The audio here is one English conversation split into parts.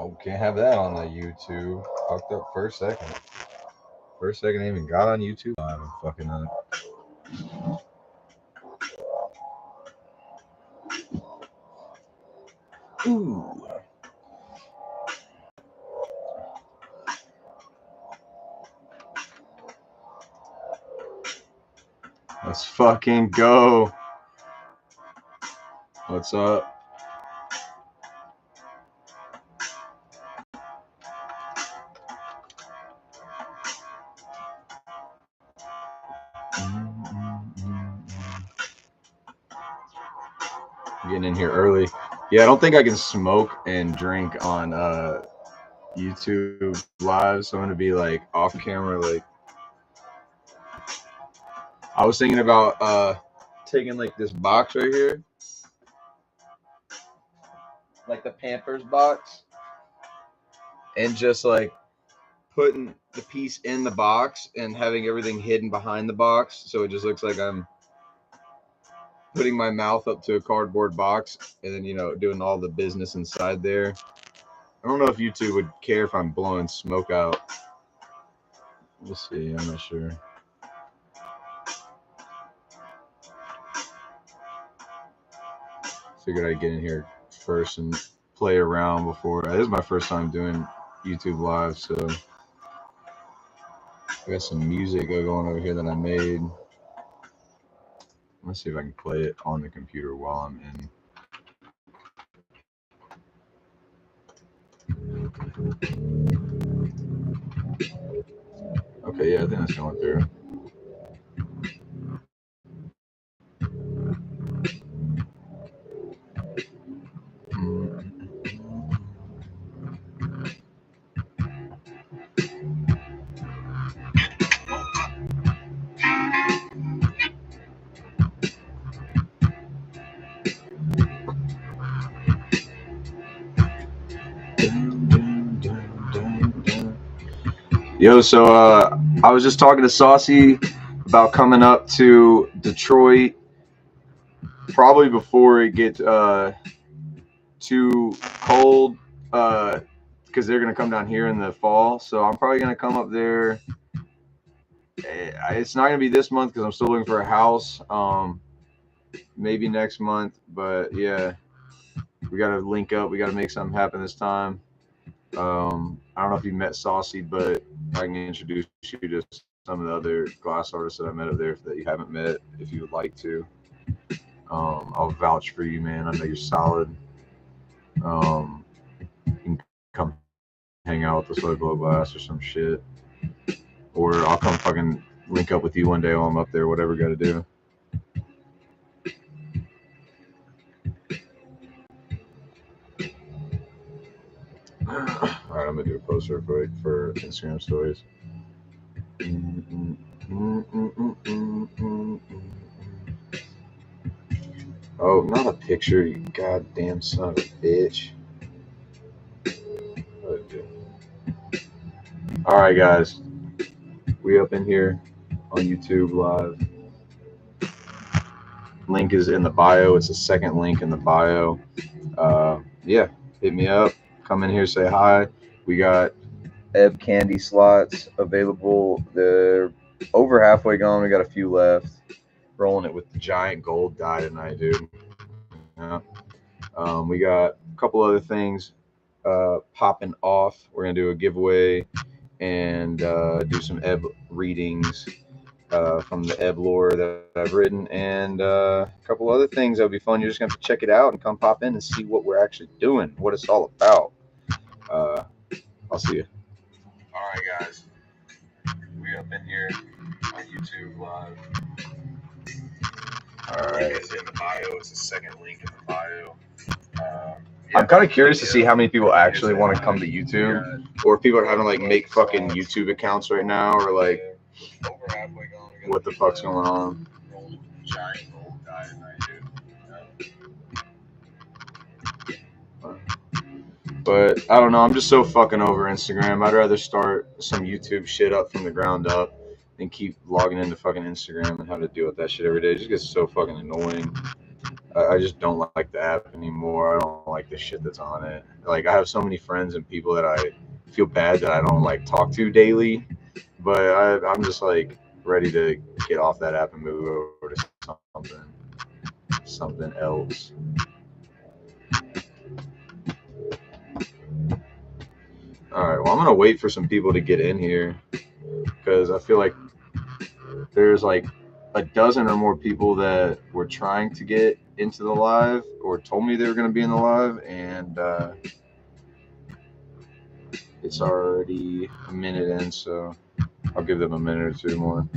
Oh, can't have that on the YouTube. Fucked up first second. First second I even got on YouTube. I'm fucking up. Ooh. Let's fucking go. What's up? Getting in here early. Yeah, I don't think I can smoke and drink on YouTube live, so I'm gonna be like off camera. Like, I was thinking about taking like this box right here, like the Pampers box, and just like putting the piece in the box and having everything hidden behind the box, so it just looks like I'm putting my mouth up to a cardboard box and then, you know, doing all the business inside there. I don't know if YouTube would care if I'm blowing smoke out. We'll see. I'm not sure. Figured I'd get in here first and play around before. This is my first time doing YouTube live, so I got some music going over here that I made. Let's see if I can play it on the computer while I'm in. Okay, yeah, I think that's going through. Yo, so I was just talking to Saucy about coming up to Detroit probably before it gets too cold, because they're gonna come down here in the fall. So I'm probably gonna come up there. It's not gonna be this month because I'm still looking for a house. Maybe next month, but yeah, we gotta link up. We gotta make something happen this time. I don't know if you met Saucy, but I can introduce you to some of the other glass artists that I met up there that you haven't met, if you would like to. I'll vouch for you, man. I know you're solid. You can come hang out with us at Glow Glass or some shit. Or I'll come fucking link up with you one day while I'm up there, whatever we gotta do. Alright, I'm gonna do a post real quick for Instagram stories. Oh, not a picture, you goddamn son of a bitch. Alright, guys. We up in here on YouTube live. Link is in the bio. It's the second link in the bio. Yeah, hit me up. Come in here, say hi. We got Ebb candy slots available. They're over halfway gone. We got a few left. Rolling it with the giant gold die tonight, dude. Yeah. We got a couple other things popping off. We're gonna do a giveaway and do some Ebb readings from the Ebb lore that I've written, and a couple other things that'll be fun. You're just gonna have to check it out and come pop in and see what we're actually doing, what it's all about. I'll see you. All right, guys. We up in here on YouTube live. All right. It's in the bio. It's the second link in the bio. Yeah. I'm kind of curious to see how many people actually want to come to YouTube, or if people are having like make fucking YouTube accounts right now, or like what the fuck's going on. But I don't know. I'm just so fucking over Instagram. I'd rather start some YouTube shit up from the ground up than keep logging into fucking Instagram and having to deal with that shit every day. It just gets so fucking annoying. I just don't like the app anymore. I don't like the shit that's on it. Like I have so many friends and people that I feel bad that I don't like talk to daily, but I'm just like ready to get off that app and move over to something else. All right, well I'm gonna wait for some people to get in here because I feel like there's like a dozen or more people that were trying to get into the live or told me they were going to be in the live, and it's already a minute in, so I'll give them a minute or two more.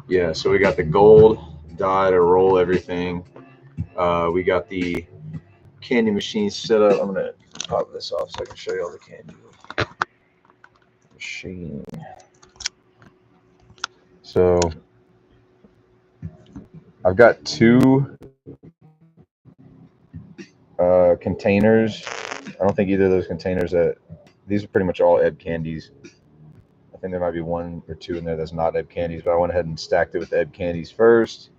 Yeah, so we got the gold die to roll everything. We got the candy machine set up. I'm going to pop this off so I can show you all the candy machine. So I've got two containers. I don't think either of those containers these are pretty much all Ed candies. I think there might be one or two in there that's not Ed candies, but I went ahead and stacked it with Ed candies first.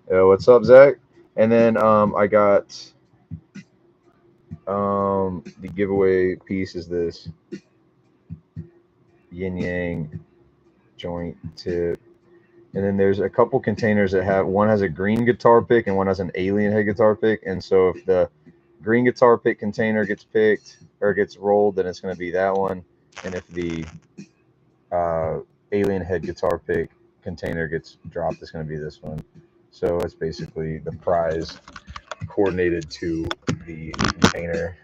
What's up, Zach? And then I got the giveaway piece is this yin yang joint tip. And then there's a couple containers that have one has a green guitar pick and one has an alien head guitar pick. And so if the green guitar pick container gets picked or gets rolled, then it's going to be that one. And if the alien head guitar pick container gets dropped, it's going to be this one. So it's basically the prize coordinated to the container.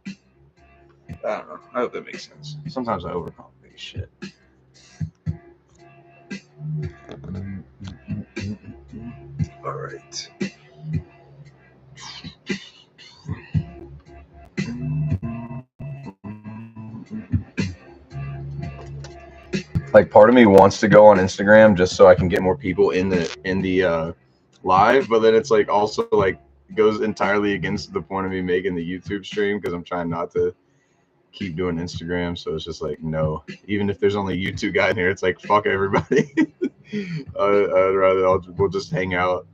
I don't know. I hope that makes sense. Sometimes I overcomplicate shit. All right. Like part of me wants to go on Instagram just so I can get more people in the live, but then it's like also like goes entirely against the point of me making the YouTube stream because I'm trying not to keep doing Instagram. So it's just like no. Even if there's only you two guys in here, it's like fuck everybody. I'd rather we'll just hang out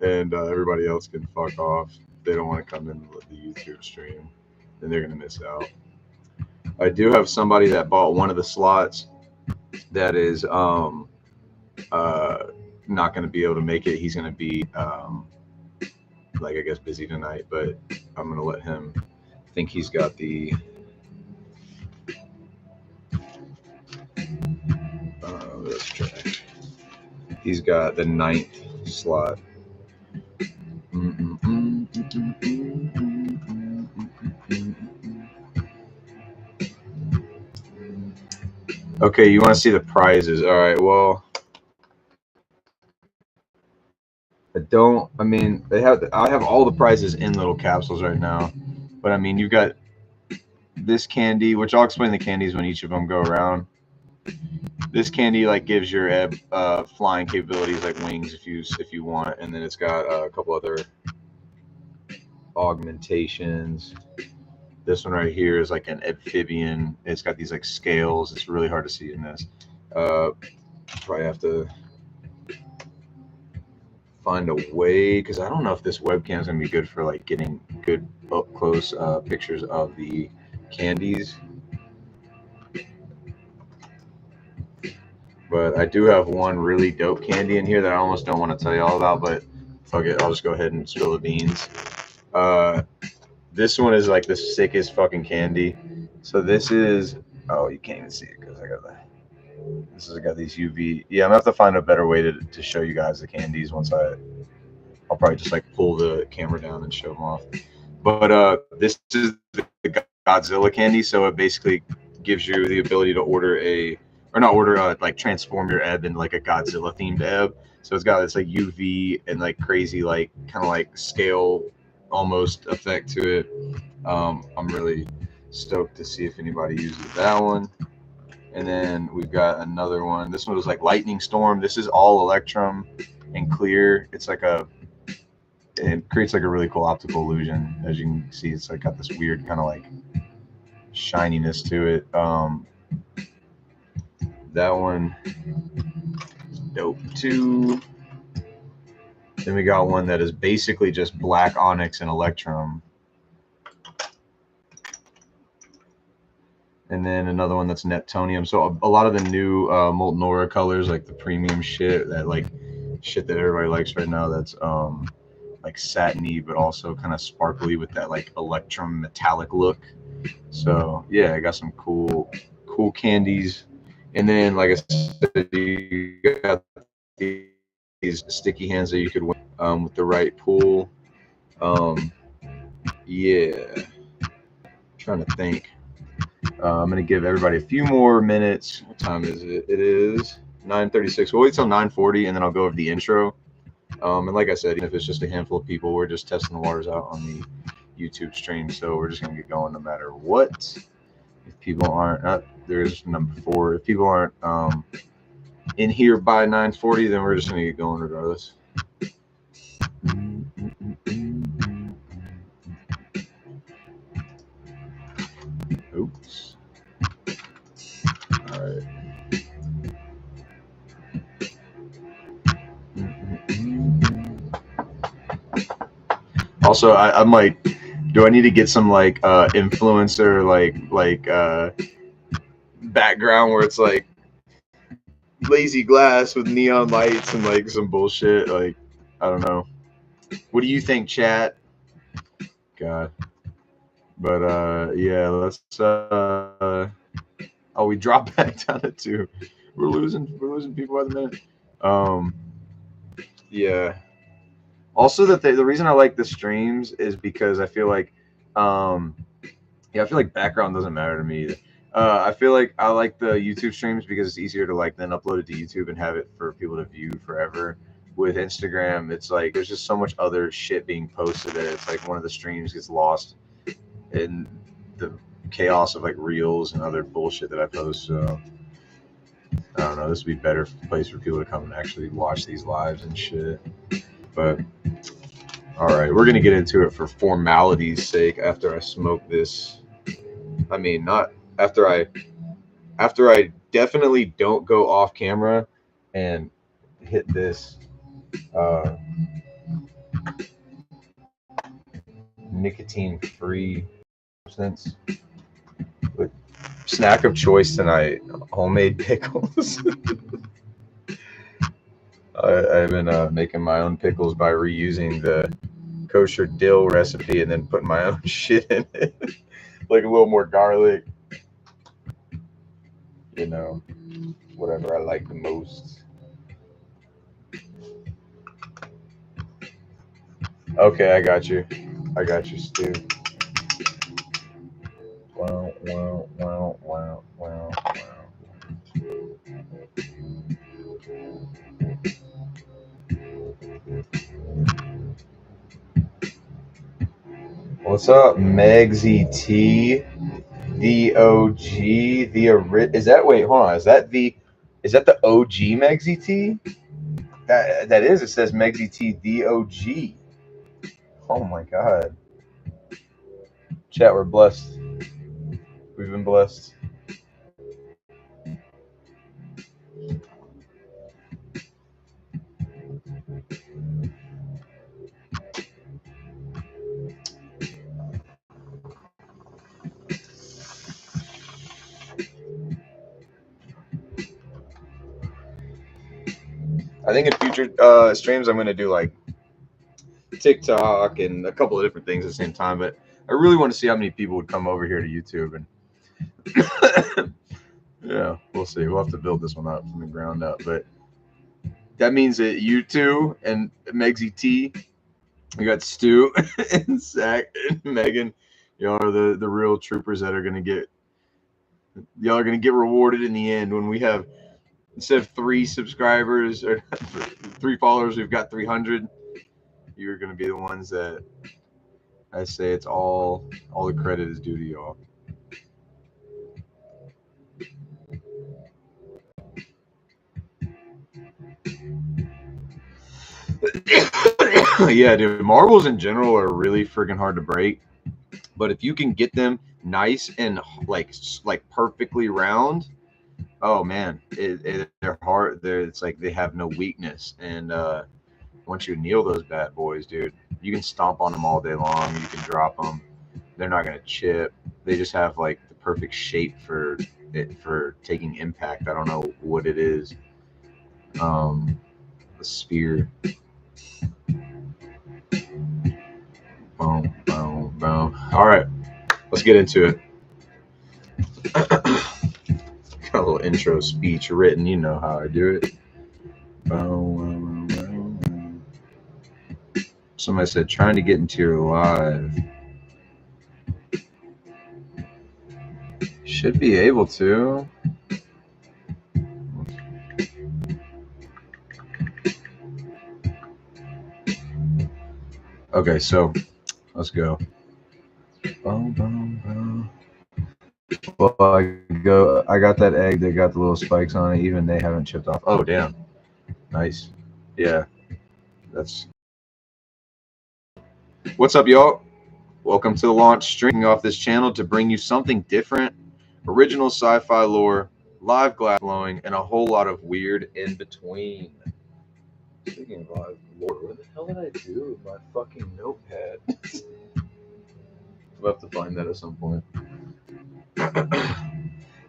and everybody else can fuck off. If they don't want to come in the YouTube stream, then they're gonna miss out. I do have somebody that bought one of the slots that is not going to be able to make it. He's going to be like I guess busy tonight, but I'm going to let him think he's got the let's try. He's got the 9th slot. Okay, you want to see the prizes? All right, well, I mean, I have all the prizes in little capsules right now, but I mean, you've got this candy, which I'll explain the candies when each of them go around. This candy like gives your ebb flying capabilities like wings if you want, and then it's got a couple other augmentations. This one right here is like an amphibian. It's got these like scales. It's really hard to see in this. Probably have to find a way because I don't know if this webcam is gonna be good for like getting good up close pictures of the candies. But I do have one really dope candy in here that I almost don't want to tell you all about, but fuck it, I'll just go ahead and spill the beans. This one is like the sickest fucking candy. So this is, oh, you can't even see it because I got these UV. Yeah, I'm gonna have to find a better way to show you guys the candies once I'll probably just like pull the camera down and show them off. But this is the Godzilla candy, so it basically gives you the ability to like transform your ebb into like a Godzilla themed ebb. So it's got this like UV and like crazy like kind of like scale almost effect to it. I'm really stoked to see if anybody uses that one. And then we've got another one. This one was like lightning storm. This is all electrum and clear. It's like it creates like a really cool optical illusion. As you can see, it's like got this weird kind of like shininess to it. That one dope too. Then we got one that is basically just black onyx and electrum. And then another one that's Neptunium. So a lot of the new molten aura colors, like the premium shit, that like shit that everybody likes right now, that's like satiny but also kind of sparkly with that like electrum metallic look. So yeah, I got some cool candies. And then like I said, you got these sticky hands that you could win with the right pull. Yeah, I'm trying to think. I'm gonna give everybody a few more minutes. What time is it? It is 9:36. We'll wait till 9:40, and then I'll go over the intro. And like I said, even if it's just a handful of people, we're just testing the waters out on the YouTube stream. So we're just gonna get going no matter what. If people aren't, there's number 4. If people aren't in here by 9:40, then we're just gonna get going regardless. Oops. All right. Also, I'm like, do I need to get some like influencer like background where it's like lazy glass with neon lights and like some bullshit? Like, I don't know. What do you think, chat? God. But yeah, let's oh, we dropped back down to 2. We're losing people by the minute. Yeah. Also, the reason I like the streams is because I feel like I feel like background doesn't matter to me either. I feel like I like the YouTube streams because it's easier to like then upload it to YouTube and have it for people to view forever. With Instagram, it's like there's just so much other shit being posted that it's like one of the streams gets lost in the chaos of like reels and other bullshit that I post. So I don't know. This would be a better place for people to come and actually watch these lives and shit. But all right, we're gonna get into it for formality's sake after I smoke this. I mean, not after I definitely don't go off camera and hit this nicotine free substance with snack of choice tonight, homemade pickles. I've been making my own pickles by reusing the kosher dill recipe and then putting my own shit in it. Like a little more garlic, you know, whatever I like the most. Okay, I got you, Stu. Wow. What's up, Megsy T? The OG, is that, wait, hold on, is that the OG Megsy T? That is, it says Megsy T, the OG. Oh my god. Chat, we're blessed. We've been blessed. I think in future streams I'm going to do like TikTok and a couple of different things at the same time, but I really want to see how many people would come over here to YouTube, and yeah, we'll see. We'll have to build this one up from the ground up, but that means that you two and Megsy T, we got Stu and Zach and Megan, y'all are the real troopers that are going to get rewarded in the end when we have, instead of 3 subscribers or 3 followers, we've got 300. You're going to be the ones that I say it's all the credit is due to y'all. Yeah, dude, marbles in general are really freaking hard to break, but if you can get them nice and like perfectly round, oh man, their heart, it's like they have no weakness. And once you kneel those bad boys, dude, you can stomp on them all day long. You can drop them. They're not gonna chip. They just have like the perfect shape for it for taking impact. I don't know what it is. The spear. Boom, boom, boom. All right, let's get into it. Got a little intro speech written. You know how I do it. Boom, boom, boom, boom. Somebody said trying to get into your live. Should be able to. Okay, so let's go. Boom, boom, boom. Well, I got that egg that got the little spikes on it. Even they haven't chipped off. Oh, damn. Nice. Yeah, that's. What's up, y'all? Welcome to the launch stream off this channel to bring you something different, original sci-fi lore, live glass blowing, and a whole lot of weird in between. Speaking of live lore, what the hell did I do with my fucking notepad? We'll have to find that at some point.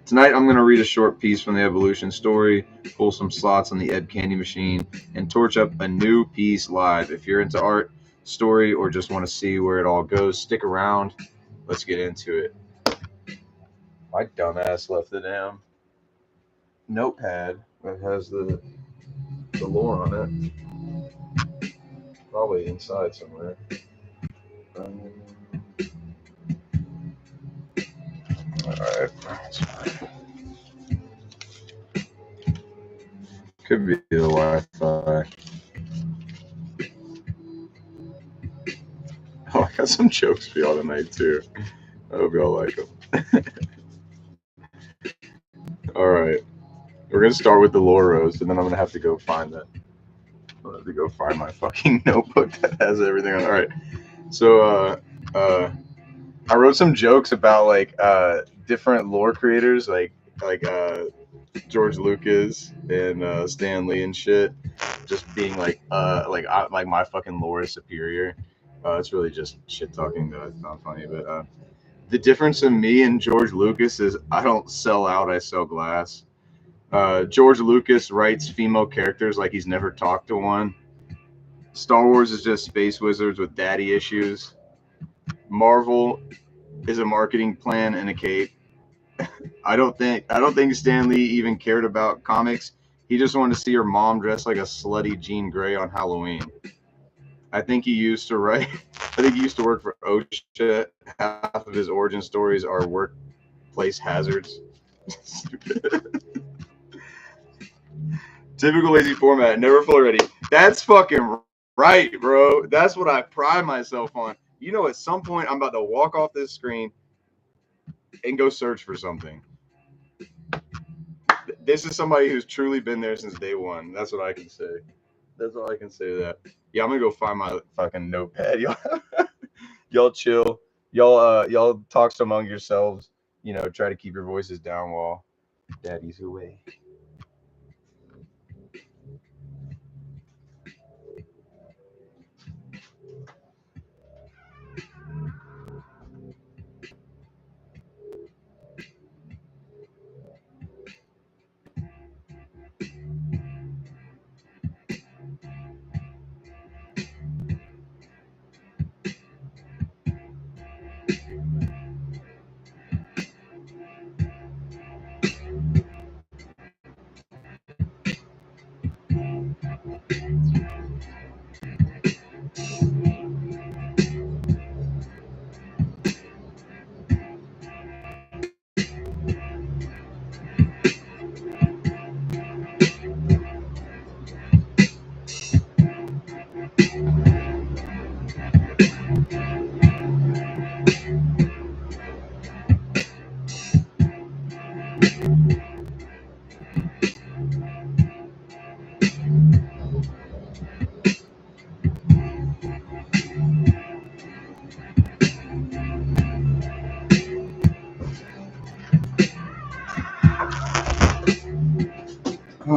Tonight, I'm going to read a short piece from the evolution story, pull some slots on the Ed Candy machine, and torch up a new piece live. If you're into art, story, or just want to see where it all goes, stick around. Let's get into it. My dumbass left the damn notepad that has the lore on it. Probably inside somewhere. Alright. Could be the Wi-Fi. Oh, I got some jokes for y'all tonight too. I hope y'all like them. Alright. We're gonna start with the lore roast, and then I'm gonna have to go find that. I'm gonna have to go find my fucking notebook that has everything on. Alright. So I wrote some jokes about like different lore creators like George Lucas and Stan Lee and shit, just being like my fucking lore is superior. It's really just shit talking that I found funny. But the difference in me and George Lucas is I don't sell out, I sell glass. George Lucas writes female characters like he's never talked to one. Star Wars is just space wizards with daddy issues. Marvel is a marketing plan and a cape. I don't think Stan Lee even cared about comics. He just wanted to see her mom dressed like a slutty Jean Grey on Halloween. I think he used to write. I think he used to work for OSHA. Half of his origin stories are workplace hazards. Typical lazy format, never full ready. That's fucking right, bro. That's what I pride myself on. You know, at some point, I'm about to walk off this screen and go search for something. This is somebody who's truly been there since day one. That's what I can say. That's all I can say to that. Yeah, I'm gonna go find my fucking notepad. Y'all chill. Y'all talk among yourselves. You know, try to keep your voices down while daddy's away.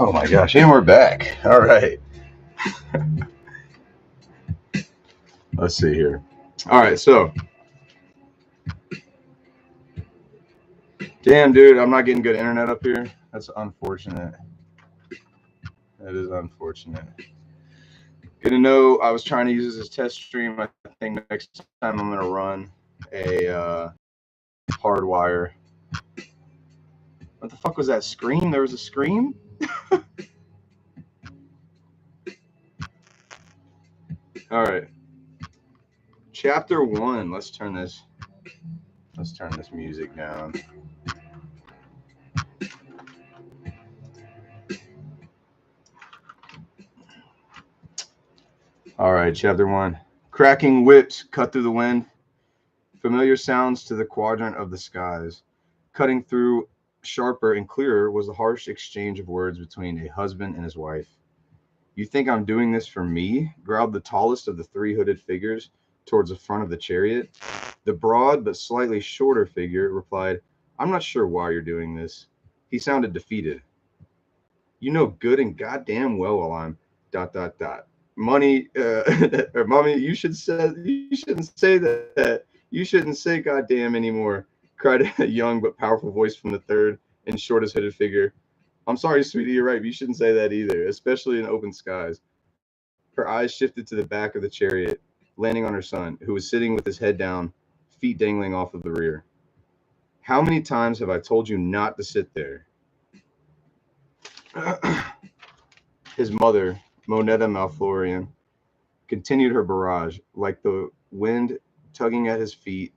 Oh my gosh, and we're back. All right. Let's see here. All right, so damn dude, I'm not getting good internet up here. That's unfortunate. That is unfortunate. Good to know. I was trying to use this as test stream. I think next time I'm gonna run a hardwire. What the fuck was that scream? There was a scream? All right. Chapter 1. Let's turn this music down. All right, chapter 1. Cracking whips cut through the wind. Familiar sounds to the quadrant of the skies. Cutting through sharper and clearer was the harsh exchange of words between a husband and his wife. You think I'm doing this for me? Growled the tallest of the three hooded figures towards the front of the chariot. The broad but slightly shorter figure replied, I'm not sure why you're doing this. He sounded defeated. You know good and goddamn well I'm ... Money, or mommy, you shouldn't say that. You shouldn't say goddamn anymore, cried a young but powerful voice from the third and shortest hooded figure. I'm sorry, sweetie, you're right. But you shouldn't say that either, especially in open skies. Her eyes shifted to the back of the chariot, landing on her son, who was sitting with his head down, feet dangling off of the rear. How many times have I told you not to sit there? His mother, Moneta Malflorian, continued her barrage, like the wind tugging at his feet,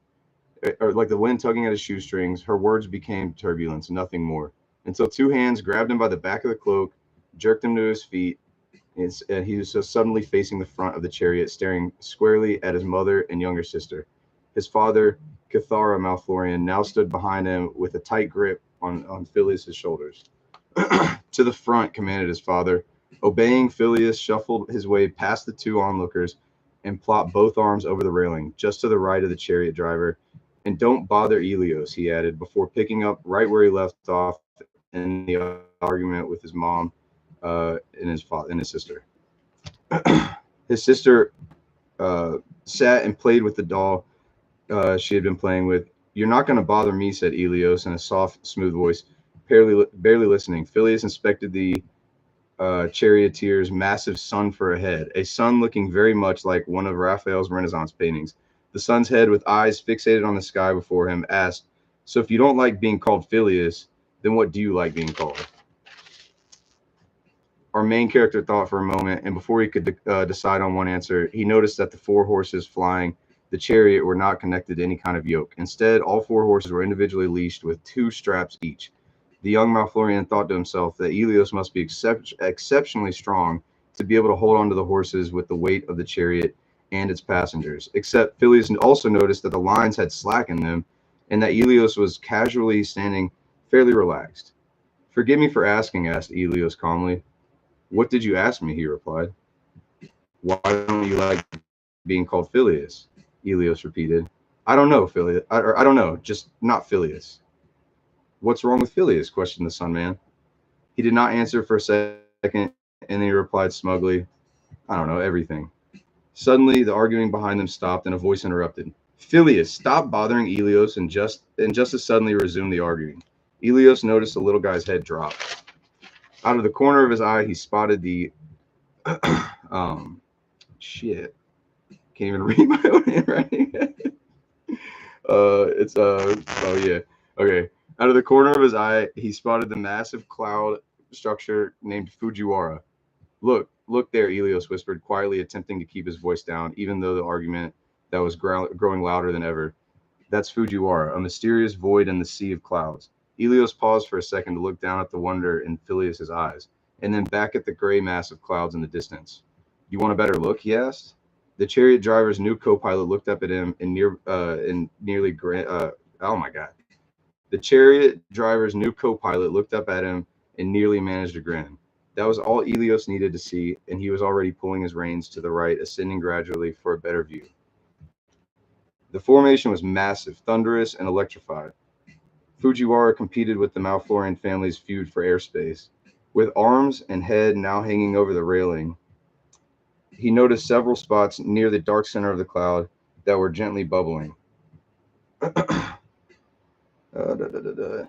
or like the wind tugging at his shoestrings. Her words became turbulence, nothing more, until two hands grabbed him by the back of the cloak, jerked him to his feet, and he was so suddenly facing the front of the chariot, staring squarely at his mother and younger sister. His father, Cathara Malflorian, now stood behind him with a tight grip on Phileas' shoulders. To the front, commanded his father. Obeying, Phileas shuffled his way past the two onlookers and plopped both arms over the railing, just to the right of the chariot driver. And don't bother Elios, he added, before picking up right where he left off in the argument with his mom and his sister. His sister sat and played with the doll she had been playing with. You're not going to bother me, said Elios in a soft, smooth voice, barely listening. Phileas inspected the charioteer's massive sun for a head, a sun looking very much like one of Raphael's Renaissance paintings. The sun's head, with eyes fixated on the sky before him, asked, so if you don't like being called Phileas, then what do you like being called? Our main character thought for a moment, and before he could decide on one answer, he noticed that the four horses flying the chariot were not connected to any kind of yoke. Instead, all four horses were individually leashed with two straps each. The young Malflorian thought to himself that Elios must be exceptionally strong to be able to hold on to the horses with the weight of the chariot and its passengers. Except Phileas also noticed that the lines had slack in them, and that Elios was casually standing fairly relaxed. Forgive me for asking, asked Elios calmly. What did you ask me? He replied. Why don't you like being called Phileas? Elios repeated. I don't know, Phileas. I don't know, just not Phileas. What's wrong with Phileas? Questioned the Sun Man. He did not answer for a second, and then he replied smugly, I don't know, everything. Suddenly, the arguing behind them stopped, and a voice interrupted. Phileas, stop bothering Elios, and just as suddenly resumed the arguing. Elios noticed the little guy's head drop. Out of the corner of his eye, he spotted the shit. Can't even read my own handwriting. Oh yeah. Okay. Out of the corner of his eye, he spotted the massive cloud structure named Fujiwara. Look there, Elios whispered, quietly attempting to keep his voice down, even though the argument that was growing louder than ever. That's Fujiwara, a mysterious void in the sea of clouds. Elios paused for a second to look down at the wonder in Phileas' eyes, and then back at the gray mass of clouds in the distance. You want a better look? He asked. The chariot driver's new co-pilot looked up at him and nearly oh my god. The chariot driver's new co-pilot looked up at him and nearly managed a grin. That was all Elios needed to see, and he was already pulling his reins to the right, ascending gradually for a better view. The formation was massive, thunderous, and electrified. Fujiwara competed with the Malflorian family's feud for airspace. With arms and head now hanging over the railing, he noticed several spots near the dark center of the cloud that were gently bubbling. Da, da, da, da.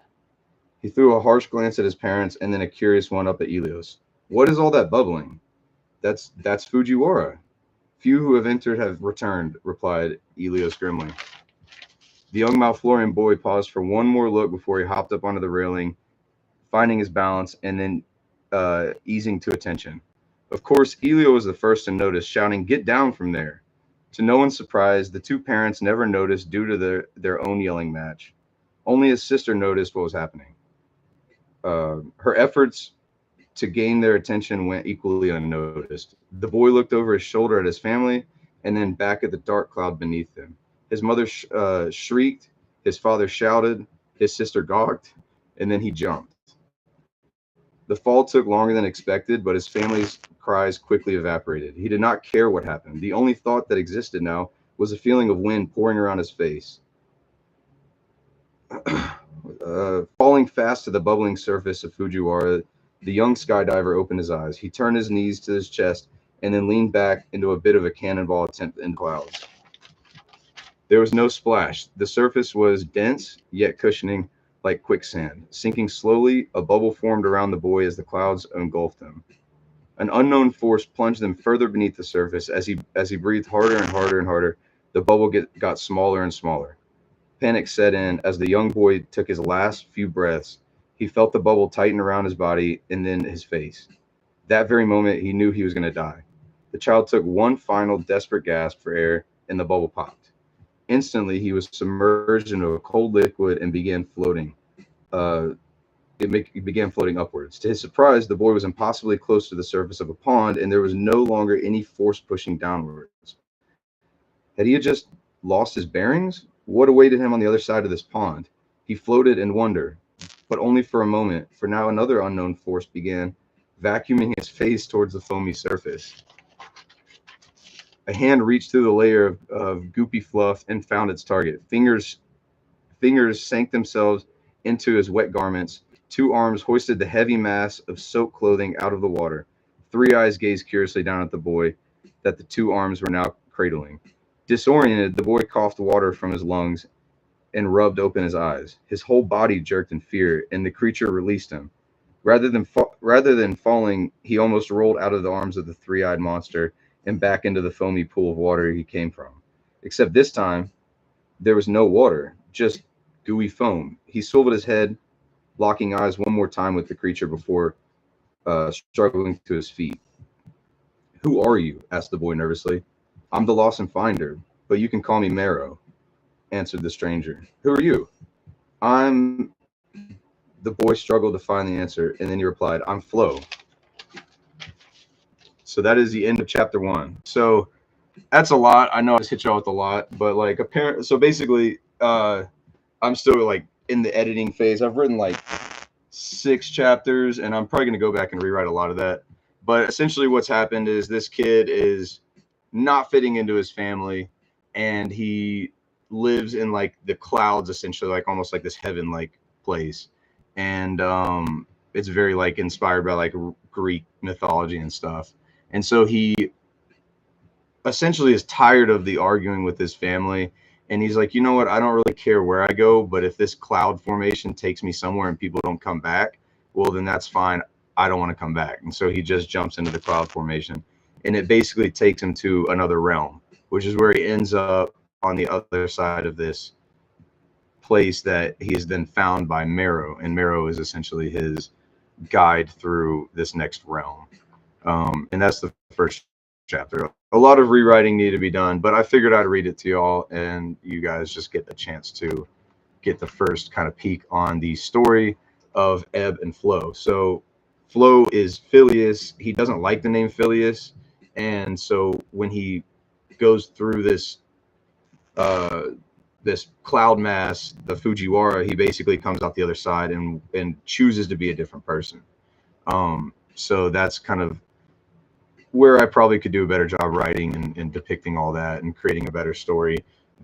He threw a harsh glance at his parents and then a curious one up at Elios. What is all that bubbling? That's Fujiwara. Few who have entered have returned, replied Elios grimly. The young Malflorian boy paused for one more look before he hopped up onto the railing, finding his balance and then easing to attention. Of course, Elio was the first to notice, shouting, "Get down from there!" To no one's surprise, the two parents never noticed due to their own yelling match. Only his sister noticed what was happening. Her efforts to gain their attention went equally unnoticed. The boy looked over his shoulder at his family and then back at the dark cloud beneath him. His mother shrieked, his father shouted, his sister gawked, and then he jumped. The fall took longer than expected, but his family's cries quickly evaporated. He did not care what happened. The only thought that existed now was a feeling of wind pouring around his face. Falling fast to the bubbling surface of Fujiwara, the young skydiver opened his eyes. He turned his knees to his chest and then leaned back into a bit of a cannonball attempt in clouds. There was no splash. The surface was dense, yet cushioning like quicksand. Sinking slowly, a bubble formed around the boy as the clouds engulfed him. An unknown force plunged him further beneath the surface. As he breathed harder and harder and harder, the bubble got smaller and smaller. Panic set in as the young boy took his last few breaths. He felt the bubble tighten around his body and then his face. That very moment, he knew he was going to die. The child took one final desperate gasp for air, and the bubble popped. Instantly, he was submerged into a cold liquid and began floating. It began floating upwards. To his surprise, the boy was impossibly close to the surface of a pond, and there was no longer any force pushing downwards. Had he just lost his bearings? What awaited him on the other side of this pond? He floated in wonder, but only for a moment, for now another unknown force began vacuuming his face towards the foamy surface. A hand reached through the layer of goopy fluff and found its target. Fingers sank themselves into his wet garments. Two arms hoisted the heavy mass of soaked clothing out of the water. Three eyes gazed curiously down at the boy that the two arms were now cradling. Disoriented, the boy coughed water from his lungs and rubbed open his eyes. His whole body jerked in fear, and the creature released him. Rather than falling, he almost rolled out of the arms of the three-eyed monster and back into the foamy pool of water he came from. Except this time, there was no water, just gooey foam. He swiveled his head, locking eyes one more time with the creature before struggling to his feet. "Who are you?" asked the boy nervously. "I'm the Lost and Finder, but you can call me Marrow," answered the stranger. "Who are you?" "I'm..." The boy struggled to find the answer, and then he replied, "I'm Flo." So that is the end of chapter 1. So that's a lot. I know I just hit y'all with a lot, but like apparently, so basically, I'm still like in the editing phase. I've written like 6 chapters, and I'm probably going to go back and rewrite a lot of that. But essentially what's happened is this kid is not fitting into his family, and he lives in like the clouds, essentially, like almost like this heaven-like place. And it's very like inspired by like Greek mythology and stuff. And so he essentially is tired of the arguing with his family. And he's like, you know what? I don't really care where I go, but if this cloud formation takes me somewhere and people don't come back, well, then that's fine. I don't want to come back. And so he just jumps into the cloud formation. And it basically takes him to another realm, which is where he ends up on the other side of this place that he is then found by Marrow. And Marrow is essentially his guide through this next realm. And that's the first chapter. A lot of rewriting needed to be done, but I figured I'd read it to y'all, and you guys just get the chance to get the first kind of peek on the story of Ebb and Flo. So Flo is Phileas. He doesn't like the name Phileas, and so when he goes through this this cloud mass, the Fujiwara, he basically comes out the other side and chooses to be a different person. So that's kind of where I probably could do a better job writing and depicting all that and creating a better story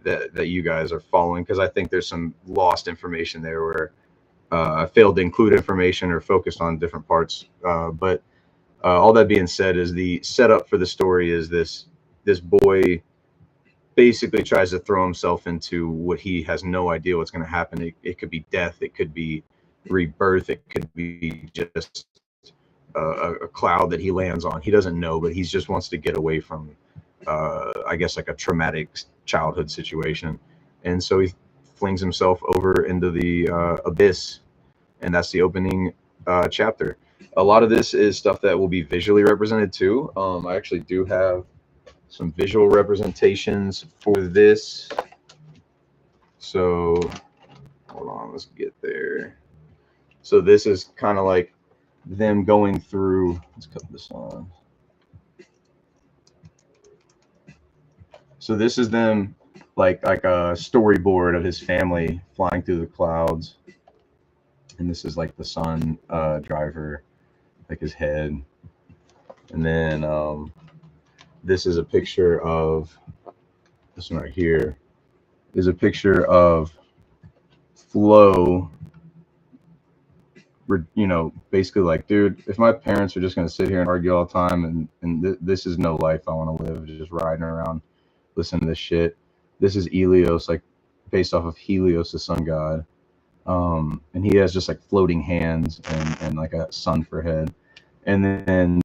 that you guys are following, because I think there's some lost information there where I failed to include information or focused on different parts. But all that being said, is the setup for the story is this boy basically tries to throw himself into what he has no idea what's going to happen. It could be death, it could be rebirth, it could be just a cloud that he lands on. He doesn't know, but he just wants to get away from, I guess, like a traumatic childhood situation. And so he flings himself over into the abyss, and that's the opening chapter. A lot of this is stuff that will be visually represented too. I actually do have some visual representations for this. So hold on, let's get there. So this is kind of like them going through. Let's cut this on. So this is them like a storyboard of his family flying through the clouds, and this is like the sun driver, like his head, and then this is a picture of this one right here. Is a picture of Flo. You know, basically like, dude, if my parents are just gonna sit here and argue all the time, and this is no life I want to live, just riding around, listening to this shit. This is Helios, like based off of Helios, the sun god, and he has just like floating hands and like a sun for head, and then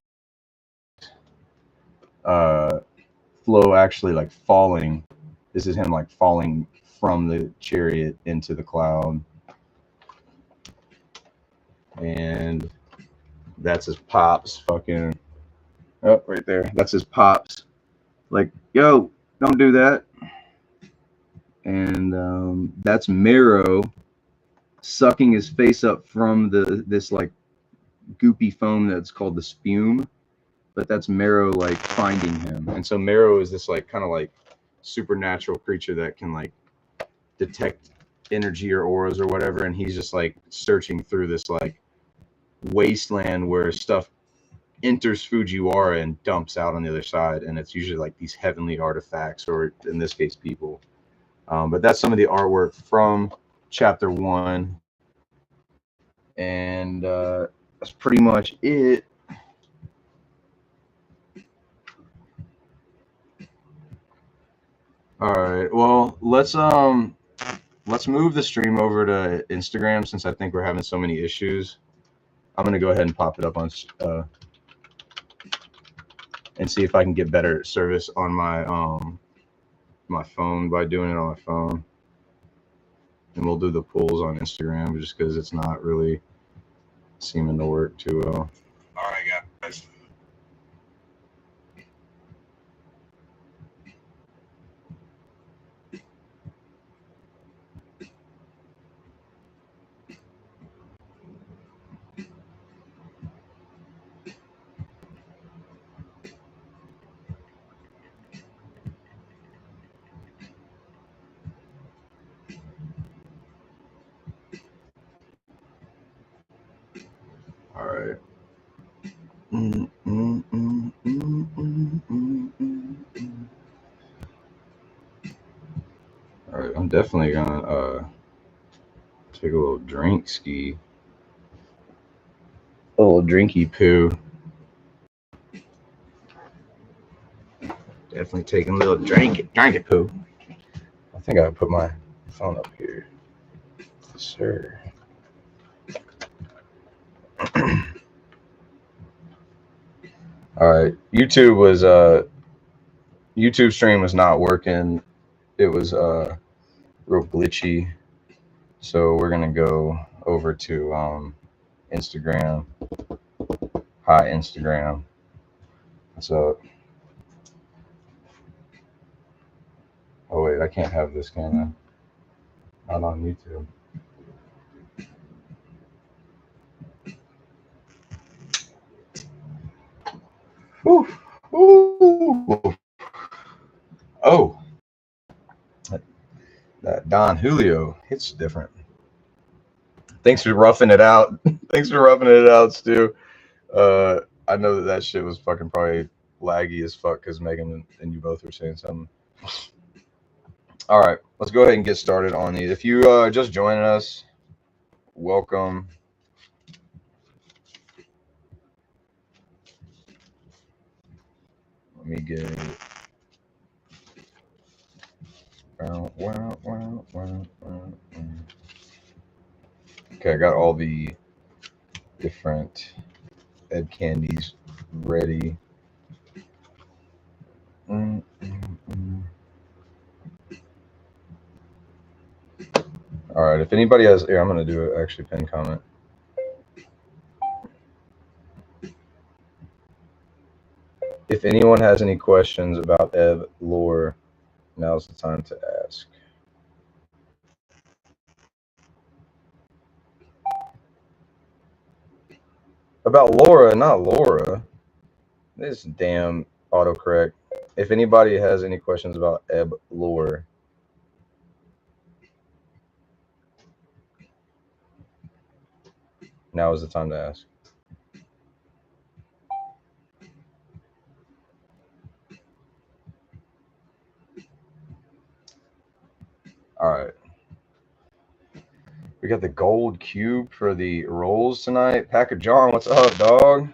Flo actually like falling. This is him like falling from the chariot into the cloud. And that's his pops fucking, oh, right there. That's his pops. Like, yo, don't do that. And that's Marrow sucking his face up from this like goopy foam that's called the spume. But that's Marrow like finding him. And so Marrow is this like kind of like supernatural creature that can like detect energy or auras or whatever, and he's just like searching through this like wasteland where stuff enters Fujiwara and dumps out on the other side, and it's usually like these heavenly artifacts, or in this case people. But that's some of the artwork from chapter 1, and that's pretty much it. All right, well, let's move the stream over to Instagram, since I think we're having so many issues. I'm gonna go ahead and pop it up on and see if I can get better service on my phone by doing it on my phone. And we'll do the polls on Instagram just because it's not really seeming to work too well. All right, guys. All right. All right, I'm definitely gonna take a little drink ski. A little drinky poo. Definitely taking a little drink it poo. I think I put my phone up here. Yes, sir. All right, YouTube stream was not working. It was real glitchy. So we're gonna go over to Instagram. Hi, Instagram. What's up? Oh wait, I can't have this, can I? Not on YouTube. Whew. Ooh. Oh, that Don Julio hits different. Thanks for roughing it out. Thanks for roughing it out, Stu. I know that shit was fucking probably laggy as fuck because Megan and you both were saying something. All right, let's go ahead and get started on these. If you are just joining us, welcome. Let me get it. Okay, I got all the different Ed candies ready. All right, if anybody has, here, I'm gonna do it. Actually, pin comment. If anyone has any questions about Eb lore, now's the time to ask. About Laura, not Laura. This damn autocorrect. If anybody has any questions about Eb lore, now is the time to ask. All right. We got the gold cube for the rolls tonight. Packer John, what's up, dog?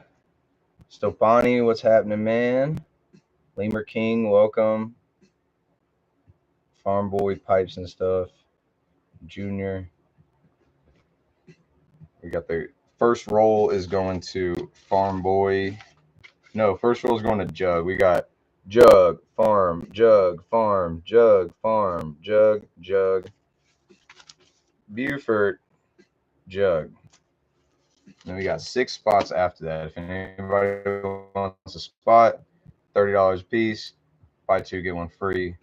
Stopani, what's happening, man? Lemur King, welcome. Farm Boy Pipes and stuff. Junior. We got the first roll is going to Farm Boy. No, first roll is going to Jug. We got Jug, Farm, Jug, Farm, Jug, Farm, Jug, Jug. Buford, Jug. Then we got 6 spots after that. If anybody wants a spot, $30 a piece. Buy 2, get 1 free.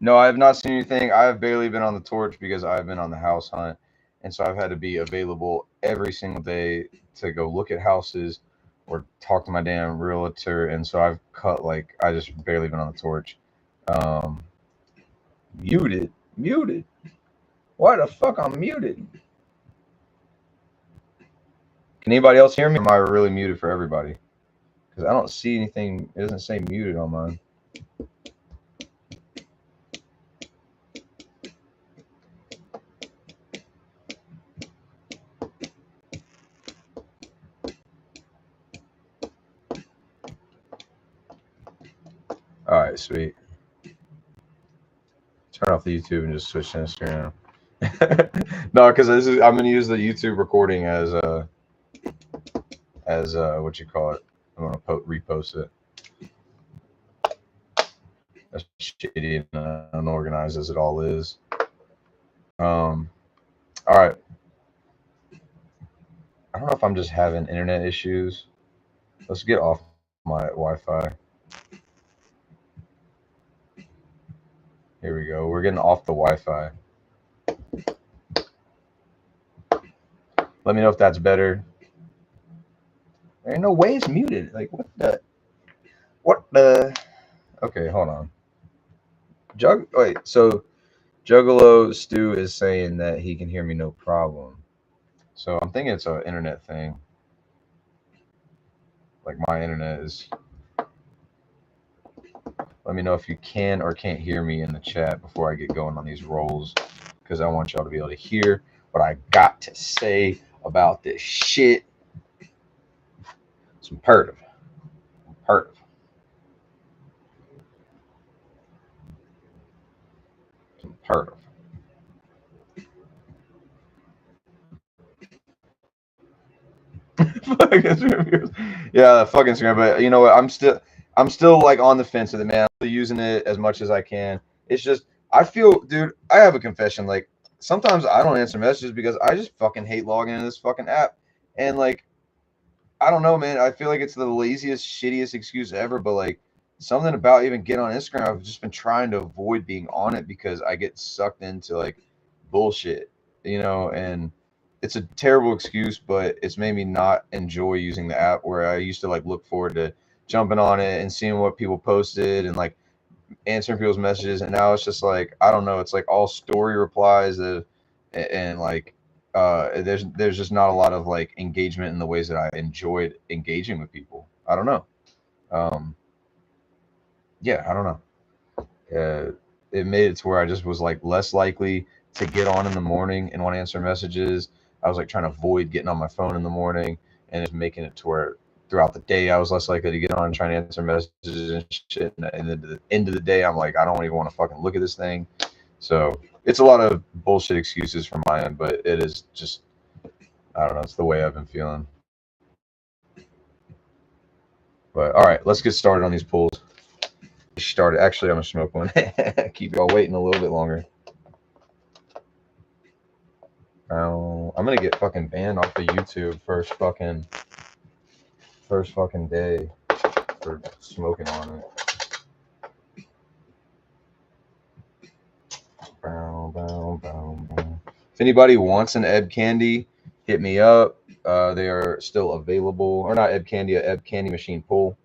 No, I have not seen anything. I have barely been on the torch because I've been on the house hunt. And so I've had to be available every single day to go look at houses or talk to my damn realtor. And so I've cut, like, I just barely been on the torch. Muted. Why the fuck I'm muted? Can anybody else hear me? Or am I really muted for everybody? Because I don't see anything. It doesn't say muted on mine. All right, sweet. Turn off the YouTube and just switch to Instagram. No, because I'm gonna use the YouTube recording as what you call it. I'm gonna repost it. As shitty and unorganized as it all is. All right. I don't know if I'm just having internet issues. Let's get off my Wi-Fi. Here we go. We're getting off the Wi-Fi. Let me know if that's better. There ain't no way it's muted. Like, what the? Okay, hold on. Wait, so Juggalo Stu is saying that he can hear me no problem. So I'm thinking it's an internet thing. Like, my internet is. Let me know if you can or can't hear me in the chat before I get going on these rolls, because I want y'all to be able to hear what I got to say about this shit. It's imperative. Yeah, fuck Instagram. But you know what? I'm still like on the fence with it, man. I'm still using it as much as I can. It's just I feel, dude. I have a confession. Like, sometimes I don't answer messages because I just fucking hate logging into this fucking app. And like, I don't know, man. I feel like it's the laziest, shittiest excuse ever. But like, something about even getting on Instagram, I've just been trying to avoid being on it because I get sucked into like bullshit, and it's a terrible excuse, but it's made me not enjoy using the app where I used to like look forward to jumping on it and seeing what people posted and like answering people's messages. And now it's just like, I don't know, it's like all story replies and like there's just not a lot of like engagement in the ways that I enjoyed engaging with people. I don't know. Yeah, I don't know. It made it to where I just was like less likely to get on in the morning and want to answer messages. I was like trying to avoid getting on my phone in the morning, and it's making it to where throughout the day I was less likely to get on and try to answer messages and shit. And at the end of the day, I'm like, I don't even want to fucking look at this thing. So it's a lot of bullshit excuses from my end, but it is just, I don't know, it's the way I've been feeling. But all right, let's get started on these pulls. Actually, I'm gonna smoke one. Keep y'all waiting a little bit longer. I'm gonna get fucking banned off of YouTube first fucking day for smoking on it. If anybody wants an Ebb Candy, hit me up. They are still available, or not Ebb Candy, a Ebb Candy machine pull.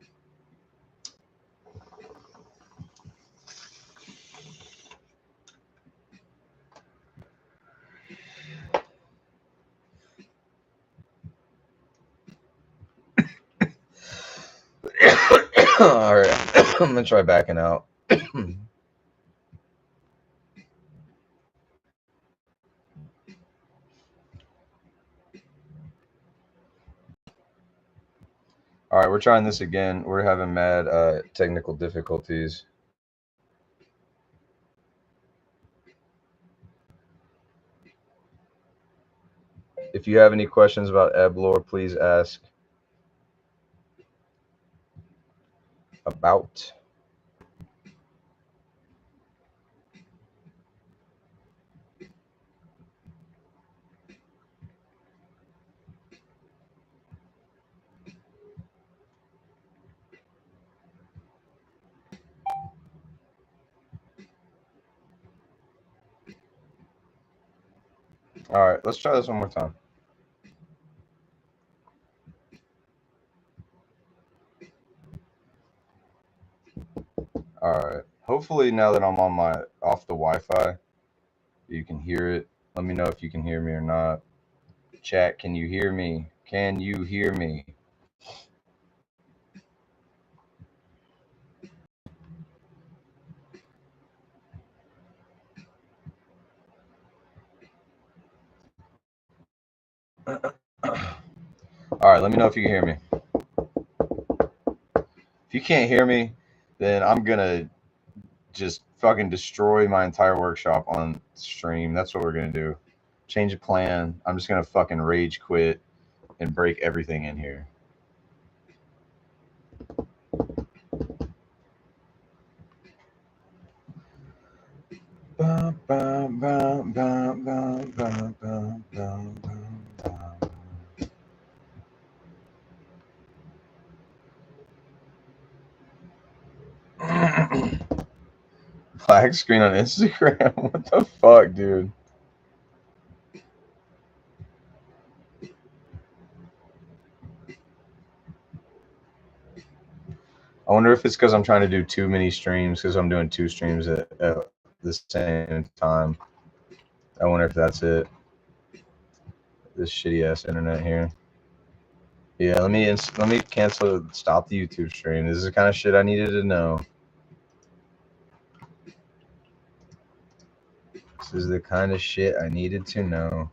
All right, I'm gonna try backing out. All right, we're trying this again. We're having mad technical difficulties. If you have any questions about Eblore, please ask about. All right, let's try this one more time. All right. Hopefully, now that I'm on off the Wi-Fi, you can hear it. Let me know if you can hear me or not. Chat, can you hear me? Can you hear me? All right, let me know if you can hear me. If you can't hear me, then I'm gonna just fucking destroy my entire workshop on stream. That's what we're gonna do. Change of plan. I'm just gonna fucking rage quit and break everything in here. Black screen on Instagram? What the fuck, dude? I wonder if it's because I'm trying to do too many streams, because I'm doing 2 streams at the same time. I wonder if that's it. This shitty ass internet here. Yeah, let me cancel. Stop the YouTube stream. This is the kind of shit I needed to know. This is the kind of shit I needed to know.